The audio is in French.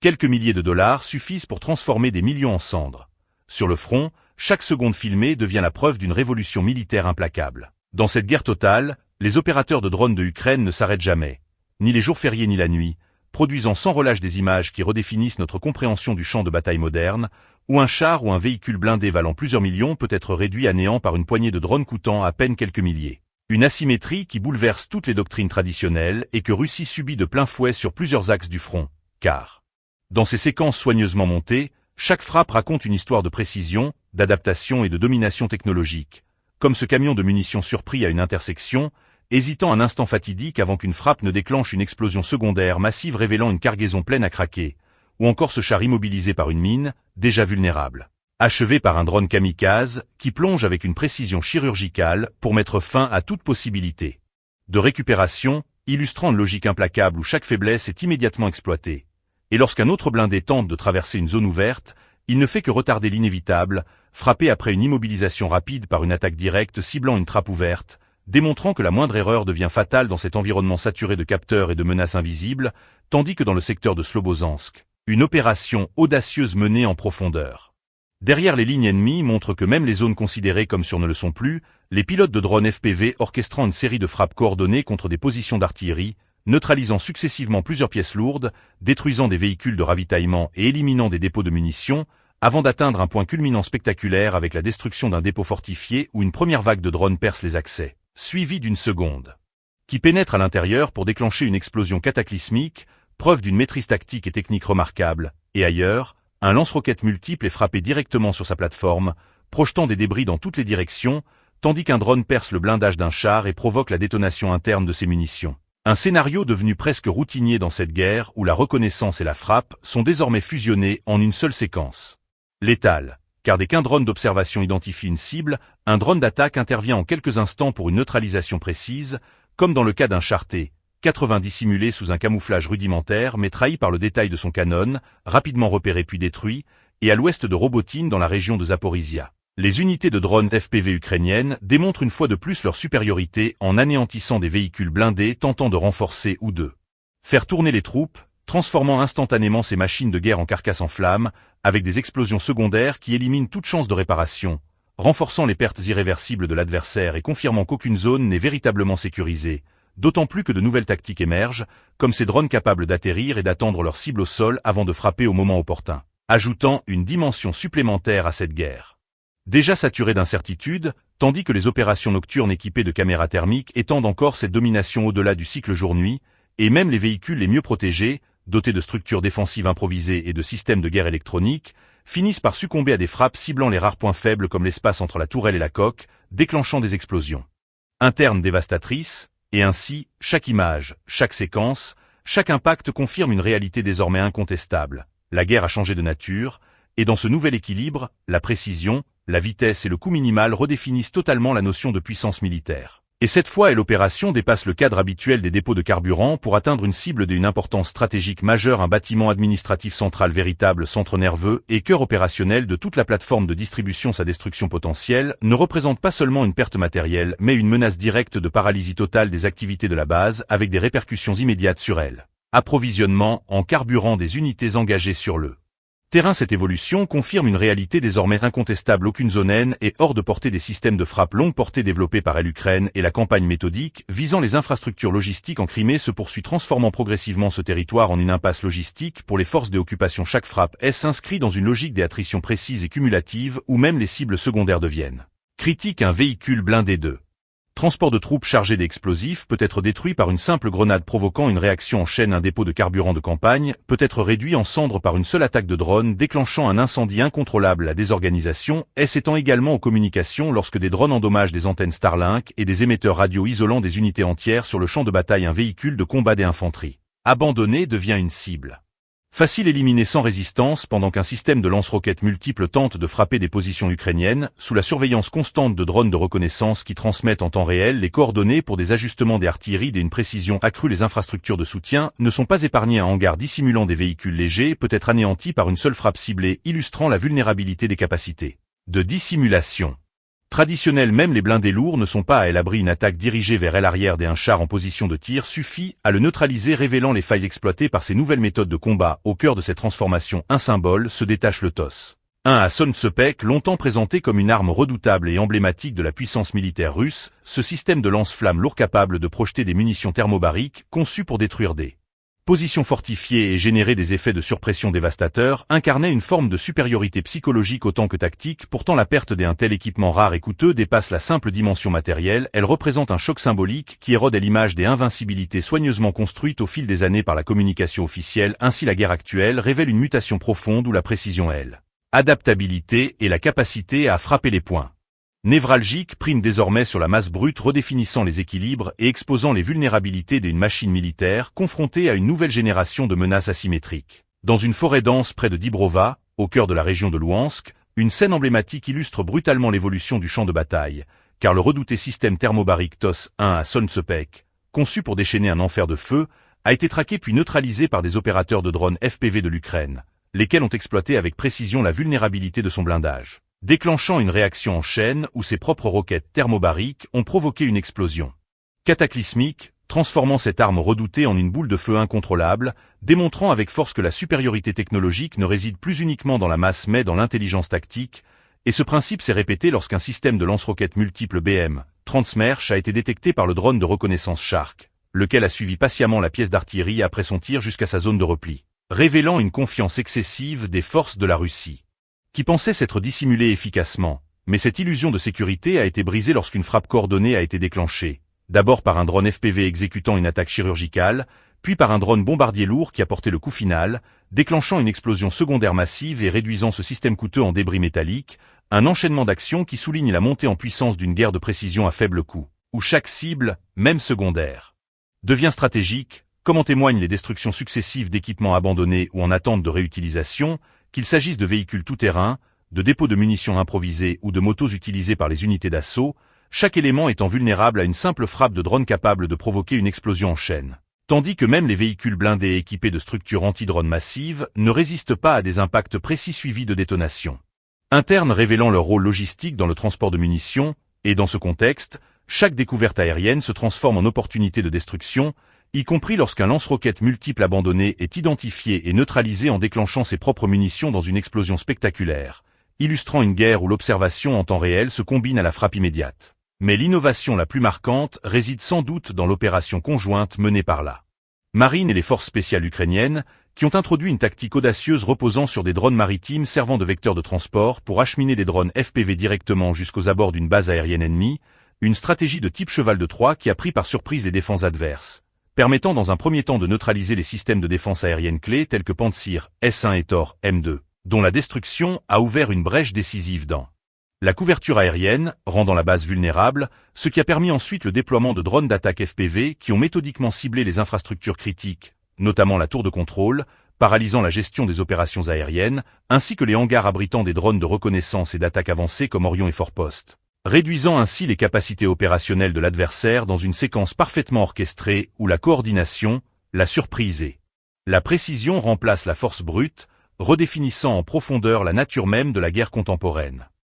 Quelques milliers de dollars suffisent pour transformer des millions en cendres. Sur le front, chaque seconde filmée devient la preuve d'une révolution militaire implacable. Dans cette guerre totale, les opérateurs de drones de Ukraine ne s'arrêtent jamais, ni les jours fériés ni la nuit, produisant sans relâche des images qui redéfinissent notre compréhension du champ de bataille moderne, où un char ou un véhicule blindé valant plusieurs millions peut être réduit à néant par une poignée de drones coûtant à peine quelques milliers. Une asymétrie qui bouleverse toutes les doctrines traditionnelles et que Russie subit de plein fouet sur plusieurs axes du front, car, dans ces séquences soigneusement montées, chaque frappe raconte une histoire de précision, d'adaptation et de domination technologique, comme ce camion de munitions surpris à une intersection, hésitant un instant fatidique avant qu'une frappe ne déclenche une explosion secondaire massive révélant une cargaison pleine à craquer, ou encore ce char immobilisé par une mine, déjà vulnérable, achevé par un drone kamikaze qui plonge avec une précision chirurgicale pour mettre fin à toute possibilité de récupération, illustrant une logique implacable où chaque faiblesse est immédiatement exploitée. Et lorsqu'un autre blindé tente de traverser une zone ouverte, il ne fait que retarder l'inévitable, frappé après une immobilisation rapide par une attaque directe ciblant une trappe ouverte, démontrant que la moindre erreur devient fatale dans cet environnement saturé de capteurs et de menaces invisibles, tandis que dans le secteur de Slobozhansk, une opération audacieuse menée en profondeur derrière les lignes ennemies montre que même les zones considérées comme sûres ne le sont plus, les pilotes de drones FPV orchestrant une série de frappes coordonnées contre des positions d'artillerie, neutralisant successivement plusieurs pièces lourdes, détruisant des véhicules de ravitaillement et éliminant des dépôts de munitions, avant d'atteindre un point culminant spectaculaire avec la destruction d'un dépôt fortifié où une première vague de drones perce les accès, suivie d'une seconde, qui pénètre à l'intérieur pour déclencher une explosion cataclysmique, preuve d'une maîtrise tactique et technique remarquable, et ailleurs, un lance-roquettes multiple est frappé directement sur sa plateforme, projetant des débris dans toutes les directions, tandis qu'un drone perce le blindage d'un char et provoque la détonation interne de ses munitions. Un scénario devenu presque routinier dans cette guerre où la reconnaissance et la frappe sont désormais fusionnées en une seule séquence. Létale, car dès qu'un drone d'observation identifie une cible, un drone d'attaque intervient en quelques instants pour une neutralisation précise, comme dans le cas d'un char T-80 dissimulé sous un camouflage rudimentaire mais trahi par le détail de son canon, rapidement repéré puis détruit, et à l'ouest de Robotine dans la région de Zaporizhia. Les unités de drones FPV ukrainiennes démontrent une fois de plus leur supériorité en anéantissant des véhicules blindés tentant de renforcer ou de faire tourner les troupes, transformant instantanément ces machines de guerre en carcasses en flammes, avec des explosions secondaires qui éliminent toute chance de réparation, renforçant les pertes irréversibles de l'adversaire et confirmant qu'aucune zone n'est véritablement sécurisée, d'autant plus que de nouvelles tactiques émergent, comme ces drones capables d'atterrir et d'attendre leur cible au sol avant de frapper au moment opportun, ajoutant une dimension supplémentaire à cette guerre. Déjà saturée d'incertitudes, tandis que les opérations nocturnes équipées de caméras thermiques étendent encore cette domination au-delà du cycle jour-nuit, et même les véhicules les mieux protégés, dotés de structures défensives improvisées et de systèmes de guerre électroniques, finissent par succomber à des frappes ciblant les rares points faibles comme l'espace entre la tourelle et la coque, déclenchant des explosions internes dévastatrices, et ainsi, chaque image, chaque séquence, chaque impact confirme une réalité désormais incontestable. La guerre a changé de nature, et dans ce nouvel équilibre, la précision, la vitesse et le coût minimal redéfinissent totalement la notion de puissance militaire. Et cette fois, l'opération dépasse le cadre habituel des dépôts de carburant pour atteindre une cible d'une importance stratégique majeure, un bâtiment administratif central, véritable centre nerveux et cœur opérationnel de toute la plateforme de distribution. Sa destruction potentielle ne représente pas seulement une perte matérielle, mais une menace directe de paralysie totale des activités de la base avec des répercussions immédiates sur elle. Approvisionnement en carburant des unités engagées sur le terrain. Cette évolution confirme une réalité désormais incontestable. Aucune zone N est hors de portée des systèmes de frappe longue portée développés par l'Ukraine et la campagne méthodique visant les infrastructures logistiques en Crimée se poursuit, transformant progressivement ce territoire en une impasse logistique pour les forces de occupation. Chaque frappe s'inscrit dans une logique des attritions précises et cumulatives où même les cibles secondaires deviennent critiques. Un véhicule blindé de transport de troupes chargé d'explosifs peut être détruit par une simple grenade provoquant une réaction en chaîne. Un dépôt de carburant de campagne peut être réduit en cendres par une seule attaque de drone déclenchant un incendie incontrôlable. La désorganisation s'étend également aux communications lorsque des drones endommagent des antennes Starlink et des émetteurs radio isolant des unités entières sur le champ de bataille. Un véhicule de combat d'infanterie abandonné devient une cible facile éliminée sans résistance pendant qu'un système de lance-roquettes multiples tente de frapper des positions ukrainiennes, sous la surveillance constante de drones de reconnaissance qui transmettent en temps réel les coordonnées pour des ajustements des artilleries et une précision accrue. Les infrastructures de soutien ne sont pas épargnées. Un hangar dissimulant des véhicules légers peut être anéanti par une seule frappe ciblée, illustrant la vulnérabilité des capacités de dissimulation Traditionnels, même les blindés lourds ne sont pas à l'abri. Une attaque dirigée vers l'arrière d'un char en position de tir suffit à le neutraliser, révélant les failles exploitées par ces nouvelles méthodes de combat. Au cœur de cette transformation, un symbole se détache, le TOS. 1 à Son Tsepek, longtemps présenté comme une arme redoutable et emblématique de la puissance militaire russe, ce système de lance-flammes lourd capable de projeter des munitions thermobariques conçues pour détruire des positions fortifiées et générer des effets de surpression dévastateurs, incarnait une forme de supériorité psychologique autant que tactique. Pourtant, la perte d'un tel équipement rare et coûteux dépasse la simple dimension matérielle. Elle représente un choc symbolique qui érode l'image des invincibilités soigneusement construites au fil des années par la communication officielle. Ainsi, la guerre actuelle révèle une mutation profonde où la précision, adaptabilité et la capacité à frapper les points névralgiques priment désormais sur la masse brute, redéfinissant les équilibres et exposant les vulnérabilités d'une machine militaire confrontée à une nouvelle génération de menaces asymétriques. Dans une forêt dense près de Dibrova, au cœur de la région de Louhansk, une scène emblématique illustre brutalement l'évolution du champ de bataille, car le redouté système thermobarique TOS 1 à Son Tsepek, conçu pour déchaîner un enfer de feu, a été traqué puis neutralisé par des opérateurs de drones FPV de l'Ukraine, lesquels ont exploité avec précision la vulnérabilité de son blindage, déclenchant une réaction en chaîne où ses propres roquettes thermobariques ont provoqué une explosion cataclysmique, transformant cette arme redoutée en une boule de feu incontrôlable, démontrant avec force que la supériorité technologique ne réside plus uniquement dans la masse mais dans l'intelligence tactique, et ce principe s'est répété lorsqu'un système de lance-roquettes multiple BM-30 Smerch a été détecté par le drone de reconnaissance Shark, lequel a suivi patiemment la pièce d'artillerie après son tir jusqu'à sa zone de repli, révélant une confiance excessive des forces de la Russie, qui pensaient s'être dissimulées efficacement. Mais cette illusion de sécurité a été brisée lorsqu'une frappe coordonnée a été déclenchée, d'abord par un drone FPV exécutant une attaque chirurgicale, puis par un drone bombardier lourd qui a porté le coup final, déclenchant une explosion secondaire massive et réduisant ce système coûteux en débris métalliques, un enchaînement d'actions qui souligne la montée en puissance d'une guerre de précision à faible coût, où chaque cible, même secondaire, devient stratégique, comme en témoignent les destructions successives d'équipements abandonnés ou en attente de réutilisation, qu'il s'agisse de véhicules tout-terrain, de dépôts de munitions improvisés ou de motos utilisées par les unités d'assaut, chaque élément étant vulnérable à une simple frappe de drone capable de provoquer une explosion en chaîne. Tandis que même les véhicules blindés équipés de structures anti-drones massives ne résistent pas à des impacts précis suivis de détonations internes révélant leur rôle logistique dans le transport de munitions, et dans ce contexte, chaque découverte aérienne se transforme en opportunité de destruction, y compris lorsqu'un lance-roquettes multiple abandonné est identifié et neutralisé en déclenchant ses propres munitions dans une explosion spectaculaire, illustrant une guerre où l'observation en temps réel se combine à la frappe immédiate. Mais l'innovation la plus marquante réside sans doute dans l'opération conjointe menée par la marine et les forces spéciales ukrainiennes, qui ont introduit une tactique audacieuse reposant sur des drones maritimes servant de vecteurs de transport pour acheminer des drones FPV directement jusqu'aux abords d'une base aérienne ennemie, une stratégie de type cheval de Troie qui a pris par surprise les défenses adverses, permettant dans un premier temps de neutraliser les systèmes de défense aérienne clés tels que Pantsir S1 et Tor M2, dont la destruction a ouvert une brèche décisive dans la couverture aérienne, rendant la base vulnérable, ce qui a permis ensuite le déploiement de drones d'attaque FPV qui ont méthodiquement ciblé les infrastructures critiques, notamment la tour de contrôle, paralysant la gestion des opérations aériennes, ainsi que les hangars abritant des drones de reconnaissance et d'attaque avancés comme Orion et Forpost, réduisant ainsi les capacités opérationnelles de l'adversaire dans une séquence parfaitement orchestrée où la coordination, la surprise et la précision remplacent la force brute, redéfinissant en profondeur la nature même de la guerre contemporaine.